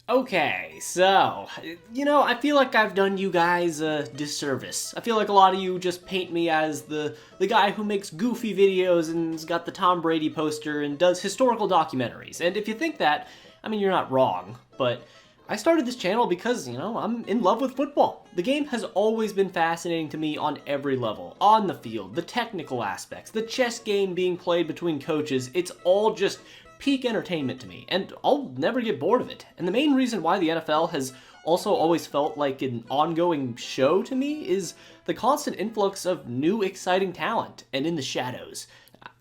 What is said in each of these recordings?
Okay, so, I feel like I've done you guys a disservice. I feel like a lot of you just paint me as the guy who makes goofy videos and's got the Tom Brady poster and does historical documentaries. And if you think that, I mean, you're not wrong, but I started this channel because, I'm in love with football. The game has always been fascinating to me on every level. On the field, the technical aspects, the chess game being played between coaches, it's all just peak entertainment to me, and I'll never get bored of it. And the main reason why the NFL has also always felt like an ongoing show to me is the constant influx of new exciting talent and in the shadows.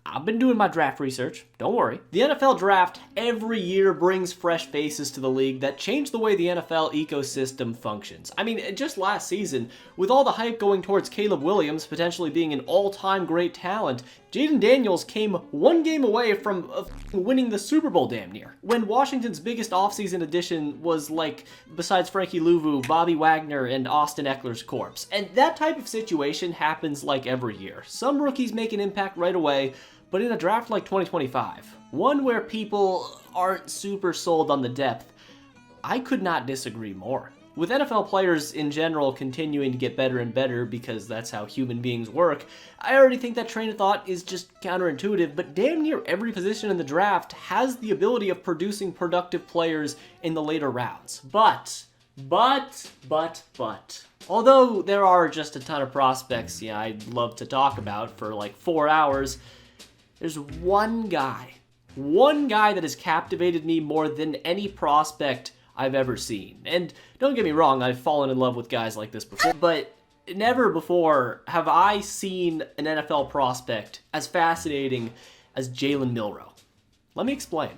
I've been doing my draft research, don't worry. The NFL draft every year brings fresh faces to the league that change the way the NFL ecosystem functions. I mean, just last season, with all the hype going towards Caleb Williams potentially being an all-time great talent, Jaden Daniels came one game away from winning the Super Bowl damn near. When Washington's biggest offseason addition was like, besides Frankie Louvu, Bobby Wagner, and Austin Eckler's corpse. And that type of situation happens like every year. Some rookies make an impact right away, but in a draft like 2025, one where people aren't super sold on the depth, I could not disagree more. With NFL players in general continuing to get better and better because that's how human beings work, I already think that train of thought is just counterintuitive, but damn near every position in the draft has the ability of producing productive players in the later rounds. But, although there are just a ton of prospects, I'd love to talk about for like 4 hours, there's one guy that has captivated me more than any prospect I've ever seen. And don't get me wrong, I've fallen in love with guys like this before, but never before have I seen an NFL prospect as fascinating as Jalen Milroe. Let me explain.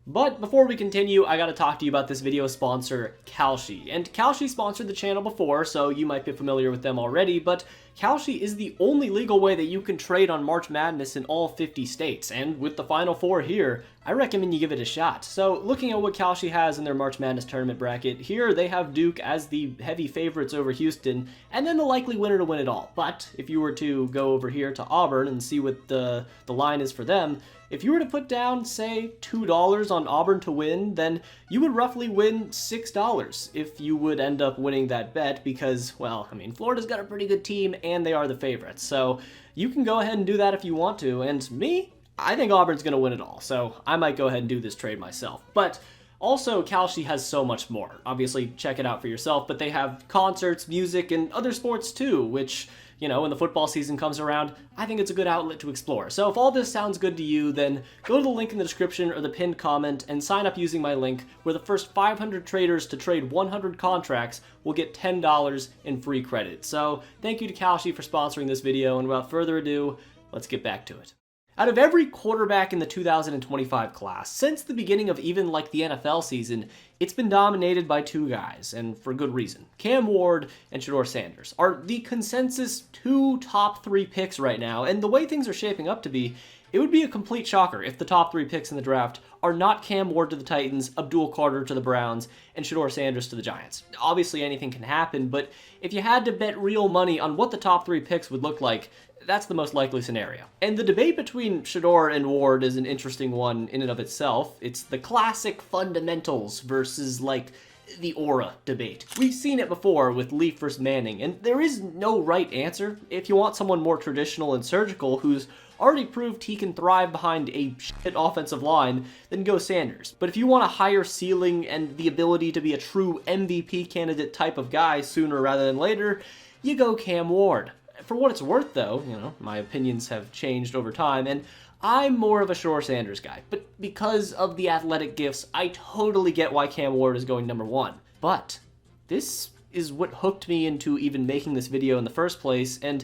But before we continue, I gotta talk to you about this video sponsor, Kalshi. And Kalshi sponsored the channel before, so you might be familiar with them already, but Kalshi is the only legal way that you can trade on March Madness in all 50 states, and with the Final Four here, I recommend you give it a shot. So looking at what Kalshi has in their March Madness tournament bracket, here they have Duke as the heavy favorites over Houston, and then the likely winner to win it all. But if you were to go over here to Auburn and see what the line is for them, if you were to put down, say, $2 on Auburn to win, then you would roughly win $6 if you would end up winning that bet because, well, I mean, Florida's got a pretty good team and they are the favorites. So you can go ahead and do that if you want to. And me, I think Auburn's going to win it all. So I might go ahead and do this trade myself. But also, Kalshi has so much more. Obviously, check it out for yourself, but they have concerts, music, and other sports too, which, when the football season comes around, I think it's a good outlet to explore. So if all this sounds good to you, then go to the link in the description or the pinned comment and sign up using my link, where the first 500 traders to trade 100 contracts will get $10 in free credit. So thank you to Kalshi for sponsoring this video, and without further ado, let's get back to it. Out of every quarterback in the 2025 class, since the beginning of even like the NFL season, it's been dominated by two guys, and for good reason. Cam Ward and Shedeur Sanders are the consensus two top 3 picks right now, and the way things are shaping up to be, it would be a complete shocker if the top 3 picks in the draft are not Cam Ward to the Titans, Abdul Carter to the Browns, and Shedeur Sanders to the Giants. Obviously anything can happen, but if you had to bet real money on what the top 3 picks would look like, that's the most likely scenario. And the debate between Shedeur and Ward is an interesting one in and of itself. It's the classic fundamentals versus, like, the aura debate. We've seen it before with Leaf versus Manning, and there is no right answer. If you want someone more traditional and surgical who's already proved he can thrive behind a shit offensive line, then go Sanders. But if you want a higher ceiling and the ability to be a true MVP candidate type of guy sooner rather than later, you go Cam Ward. For what it's worth, though, my opinions have changed over time, and I'm more of a Shedeur Sanders guy. But because of the athletic gifts, I totally get why Cam Ward is going number 1. But this is what hooked me into even making this video in the first place and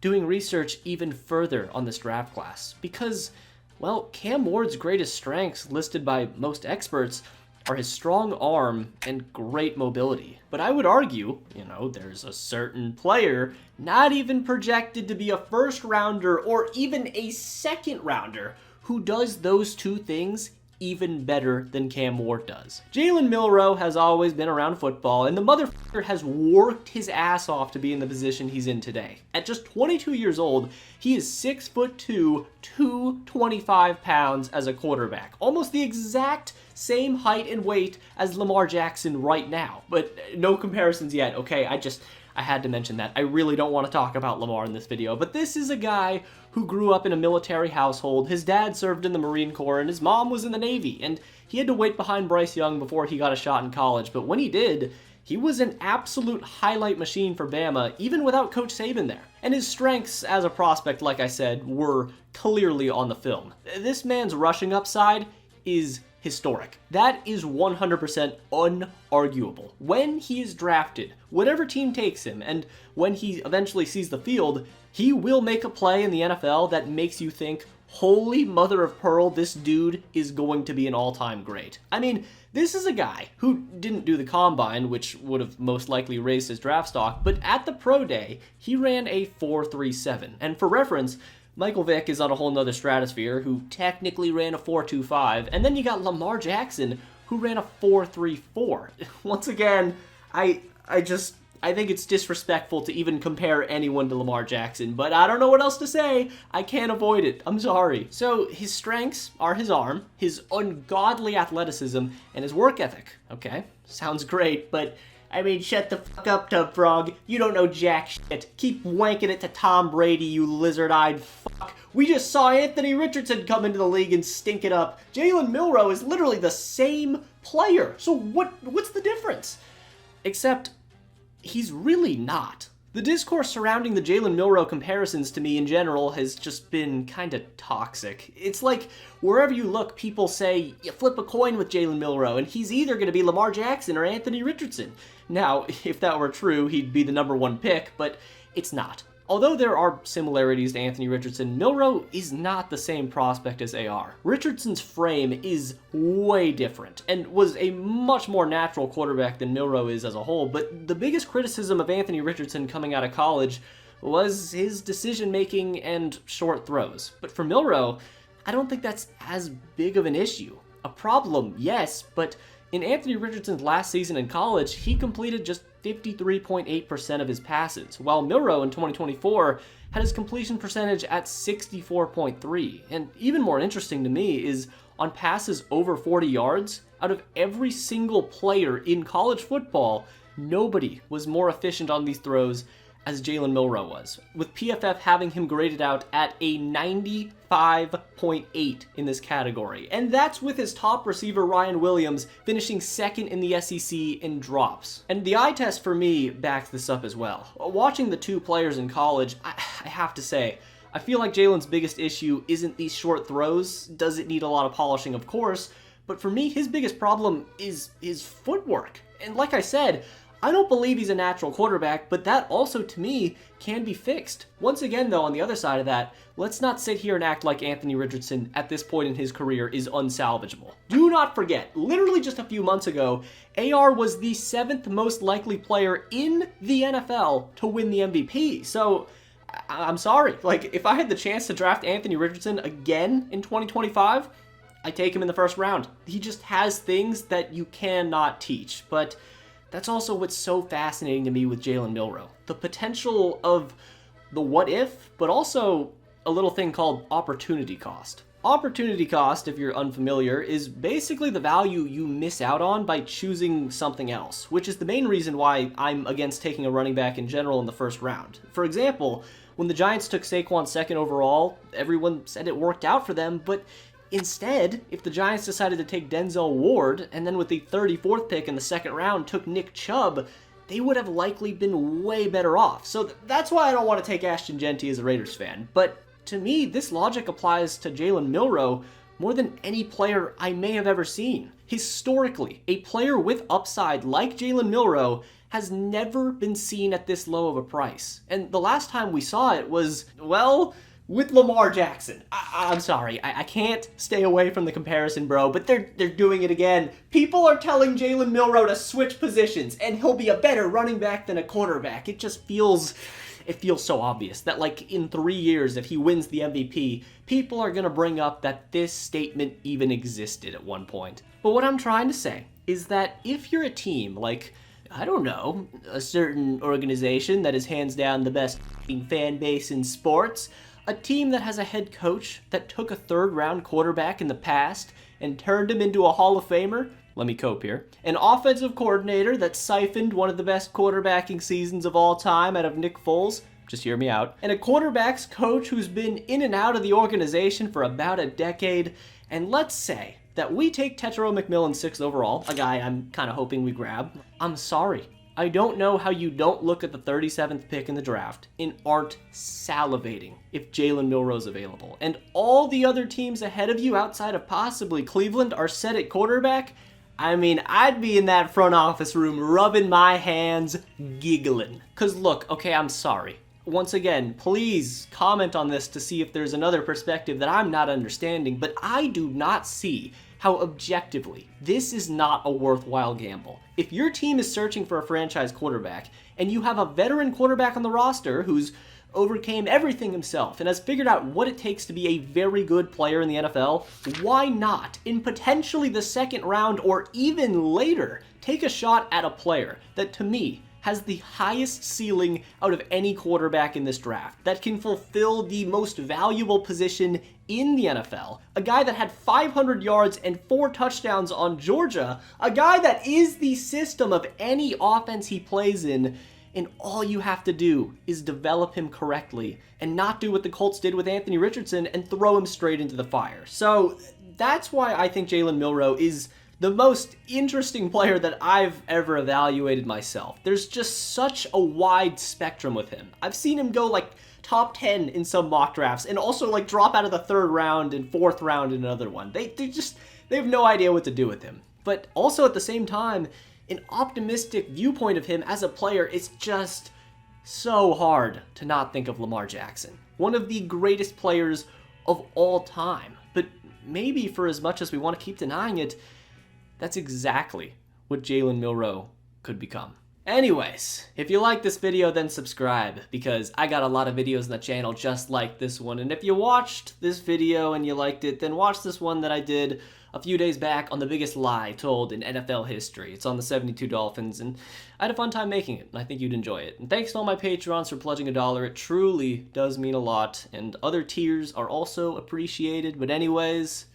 doing research even further on this draft class. Because, well, Cam Ward's greatest strengths listed by most experts are his strong arm and great mobility. But I would argue, there's a certain player not even projected to be a first rounder or even a second rounder who does those two things even better than Cam Ward does. Jalen Milroe has always been around football, and the motherfucker has worked his ass off to be in the position he's in today. At just 22 years old, he is 6'2", 225 pounds as a quarterback. Almost the exact same height and weight as Lamar Jackson right now. But no comparisons yet, okay? I had to mention that. I really don't want to talk about Lamar in this video, but this is a guy who grew up in a military household. His dad served in the Marine Corps and his mom was in the Navy, and he had to wait behind Bryce Young before he got a shot in college, but when he did, he was an absolute highlight machine for Bama, even without Coach Saban there. And his strengths as a prospect, like I said, were clearly on the film. This man's rushing upside is historic. That is 100% unarguable. When he is drafted, whatever team takes him, and when he eventually sees the field, he will make a play in the NFL that makes you think, holy mother of pearl, this dude is going to be an all-time great. I mean, this is a guy who didn't do the combine, which would have most likely raised his draft stock, but at the pro day, he ran a 4.37. And for reference, Michael Vick is on a whole nother stratosphere, who technically ran a 4.25, and then you got Lamar Jackson, who ran a 4.34. Once again, I think it's disrespectful to even compare anyone to Lamar Jackson, but I don't know what else to say. I can't avoid it. I'm sorry. So his strengths are his arm, his ungodly athleticism, and his work ethic. Okay, sounds great, but I mean, shut the fuck up, TubFrog. You don't know jack shit. Keep wanking it to Tom Brady, you lizard-eyed fuck. We just saw Anthony Richardson come into the league and stink it up. Jalen Milroe is literally the same player. So what's the difference? Except, he's really not. The discourse surrounding the Jalen Milroe comparisons to me in general has just been kinda toxic. It's like, wherever you look, people say, you flip a coin with Jalen Milroe, and he's either gonna be Lamar Jackson or Anthony Richardson. Now, if that were true, he'd be the #1 pick, but it's not. Although there are similarities to Anthony Richardson, Milroe is not the same prospect as AR. Richardson's frame is way different, and was a much more natural quarterback than Milroe is as a whole, but the biggest criticism of Anthony Richardson coming out of college was his decision-making and short throws. But for Milroe, I don't think that's as big of an issue. A problem, yes, but in Anthony Richardson's last season in college, he completed just 53.8% of his passes, while Milroe in 2024 had his completion percentage at 64.3. And even more interesting to me is on passes over 40 yards, out of every single player in college football, nobody was more efficient on these throws as Jalen Milroe was, with PFF having him graded out at a 95.8 in this category. And that's with his top receiver Ryan Williams finishing second in the SEC in drops. And the eye test for me backs this up as well. Watching the two players in college, I have to say, I feel like Jalen's biggest issue isn't these short throws. Does it need a lot of polishing? Of course. But for me, his biggest problem is his footwork. And like I said, I don't believe he's a natural quarterback, but that also, to me, can be fixed. Once again, though, on the other side of that, let's not sit here and act like Anthony Richardson at this point in his career is unsalvageable. Do not forget, literally just a few months ago, AR was the 7th most likely player in the NFL to win the MVP. So, I'm sorry. Like, if I had the chance to draft Anthony Richardson again in 2025, I'd take him in the first round. He just has things that you cannot teach, but that's also what's so fascinating to me with Jalen Milroe. The potential of the what if, but also a little thing called opportunity cost. Opportunity cost, if you're unfamiliar, is basically the value you miss out on by choosing something else, which is the main reason why I'm against taking a running back in general in the first round. For example, when the Giants took Saquon second overall, everyone said it worked out for them, but instead, if the Giants decided to take Denzel Ward, and then with the 34th pick in the second round took Nick Chubb, they would have likely been way better off. So that's why I don't want to take Ashton Genty as a Raiders fan. But to me, this logic applies to Jalen Milroe more than any player I may have ever seen. Historically, a player with upside like Jalen Milroe has never been seen at this low of a price. And the last time we saw it was, well, with Lamar Jackson. I'm sorry, I can't stay away from the comparison, bro, but they're doing it again. People are telling Jalen Milroe to switch positions, and he'll be a better running back than a quarterback. It just feels so obvious that, like, in 3 years, if he wins the MVP, people are gonna bring up that this statement even existed at one point. But what I'm trying to say is that if you're a team like, I don't know, a certain organization that is hands down the best fan base in sports, a team that has a head coach that took a third-round quarterback in the past and turned him into a Hall of Famer? Let me cope here. An offensive coordinator that siphoned one of the best quarterbacking seasons of all time out of Nick Foles? Just hear me out. And a quarterback's coach who's been in and out of the organization for about a decade. And let's say that we take Tetairoa McMillan 6th overall, a guy I'm kind of hoping we grab. I'm sorry. I don't know how you don't look at the 37th pick in the draft and aren't salivating if Jalen Milroe's available. And all the other teams ahead of you outside of possibly Cleveland are set at quarterback. I mean, I'd be in that front office room rubbing my hands, giggling. Cause look, okay, I'm sorry. Once again, please comment on this to see if there's another perspective that I'm not understanding, but I do not see how objectively this is not a worthwhile gamble. If your team is searching for a franchise quarterback and you have a veteran quarterback on the roster who's overcame everything himself and has figured out what it takes to be a very good player in the NFL, why not, in potentially the second round or even later, take a shot at a player that, to me, has the highest ceiling out of any quarterback in this draft, that can fulfill the most valuable position in the NFL, a guy that had 500 yards and 4 touchdowns on Georgia, a guy that is the system of any offense he plays in, and all you have to do is develop him correctly and not do what the Colts did with Anthony Richardson and throw him straight into the fire. So that's why I think Jalen Milroe is the most interesting player that I've ever evaluated myself. There's just such a wide spectrum with him. I've seen him go like top 10 in some mock drafts and also like drop out of the 3rd round and 4th round in another one. They have no idea what to do with him. But also at the same time, an optimistic viewpoint of him as a player is just so hard to not think of Lamar Jackson. One of the greatest players of all time. But maybe for as much as we want to keep denying it, that's exactly what Jalen Milroe could become. Anyways, if you like this video, then subscribe, because I got a lot of videos on the channel just like this one. And if you watched this video and you liked it, then watch this one that I did a few days back on the biggest lie told in NFL history. It's on the 72 Dolphins, and I had a fun time making it, and I think you'd enjoy it. And thanks to all my Patreons for pledging $1. It truly does mean a lot, and other tiers are also appreciated. But anyways,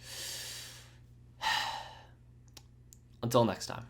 until next time.